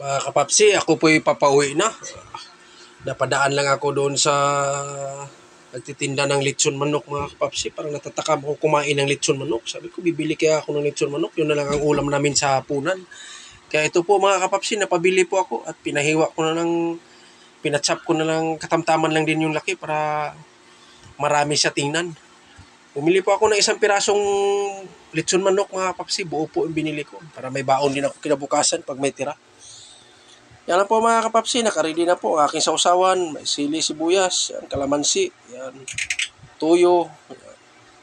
Mga kapapsi, ako po'y papauwi na. Napadaan lang ako doon sa nagtitinda ng lechon manok, mga kapapsi. Parang natatakam ako kumain ng lechon manok. Sabi ko, bibili kaya ako ng lechon manok. Yun na lang ang ulam namin sa hapunan. Kaya ito po mga kapapsi, napabili po ako at pinachop ko na lang, katamtaman lang din yung laki para marami siya tingnan. Bumili po ako ng isang pirasong lechon manok, mga kapapsi. Buo po yung binili ko para may baon din ako kinabukasan pag may tira. Yan lang po mga kapapsi, nakaready na po ang aking sausawan. May sili, sibuyas, yan, kalamansi, yan, tuyo. Yan.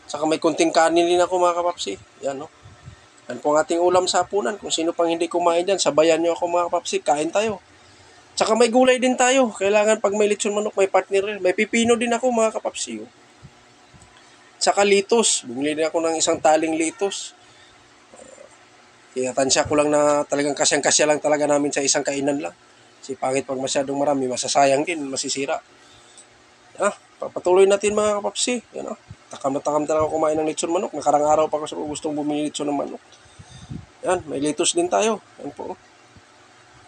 Saka may kunting kanin din ako mga kapapsi. Yan, no? Yan po ang ating ulam sa hapunan. Kung sino pang hindi kumain dyan, sabayan nyo ako mga kapapsi, kain tayo. Saka may gulay din tayo. Kailangan pag may lechon manok, may partner rin. May pipino din ako mga kapapsi. Saka litos. Bumili din ako ng isang taling litos. Kaya tansya ko lang na talagang kasyang-kasya lang talaga namin sa isang kainan lang. Kasi pangit pag masyadong marami, masasayang din, masisira. Yan, papatuloy natin mga kapapsi. Yan, takam na talaga kumain ng lechon manok. Nakarang araw pa ako sa gustong bumili lechon ng manok. Yan, may litos din tayo. Yan po.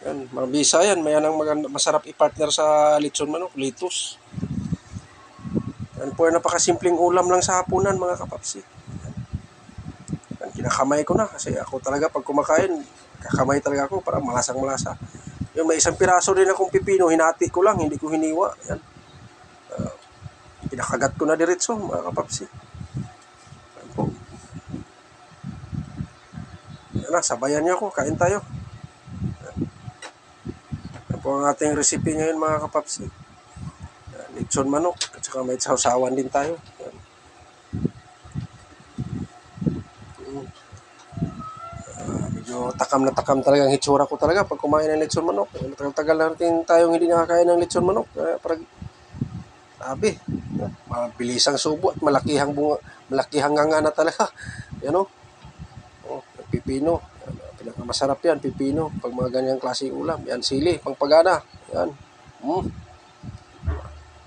Yan, mabisa yan. May anang masarap i-partner sa lechon manok, litos. Yan po, napakasimpleng ulam lang sa hapunan mga kapapsi. Kinakamay ko na kasi ako talaga pag kumakain, kakamay talaga ako para malasang-malasa. Yun, may isang piraso din akong pipino, hinati ko lang, hindi ko hiniwa. Yan. Pinakagat ko na diretso, mga kapapsi. Yan po. Yan na, sabayan niyo ako, kain tayo. Yan po ang ating recipe ngayon, mga kapapsi. Yan, lechon manok, at saka may sausawan din tayo. Yan. Medyo takam na takam talaga ang hitsura ko talaga pag kumain ng lechon manok. Matagal-tagal natin tayong hindi nakakain ng lechon manok. Parang sabi, mabilisang subo at malakihang nga na talaga. Yan o. Pipino. Pinakamasarap yan, pipino. Pag mga ganyang klaseng ulam. Yan, sili, pangpagana. Yan.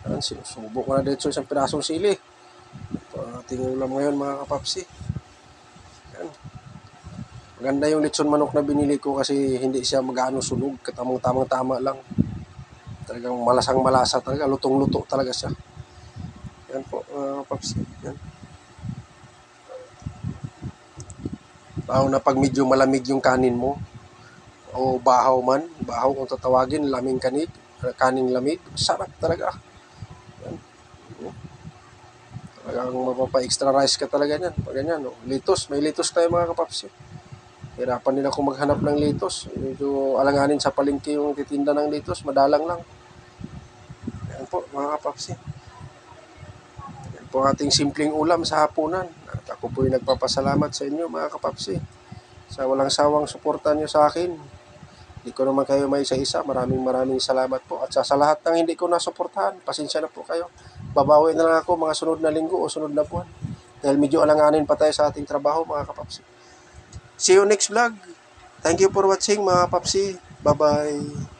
Yan, sinusubo ko na dito isang pirasong sili. Ito ang ating ulam ngayon mga kapapsi. Yan. Maganda yung lechon manok na binili ko kasi hindi siya mag-ano sunog, tamang-tama lang. Talagang malasang-malasa talaga, lutong-luto talaga siya. Yan po, paps. Yan. Bahaw na pag medyo malamig yung kanin mo, o bahaw kung tatawagin, kaning lamig, sarap talaga. Yan. Talagang mapapa-extra rice ka talaga yan. Pag ganyan, litos, may litos tayo mga kapaps. Hirapan din ako maghanap ng litos. Medyo alanganin sa palengke yung titinda ng litos. Madalang lang. Yan po mga kapapsi. Yan po ating simpleng ulam sa hapunan. At ako po yung nagpapasalamat sa inyo mga kapapsi. Sa walang sawang suporta nyo sa akin. Hindi ko naman kayo may isa-isa. Maraming salamat po. At sa lahat ng hindi ko nasuportahan, pasensya na po kayo. Babawi na lang ako mga sunod na linggo o sunod na buwan. Dahil medyo alanganin pa tayo sa ating trabaho mga kapapsi. See you next vlog. Thank you for watching mga papsi. Bye-bye.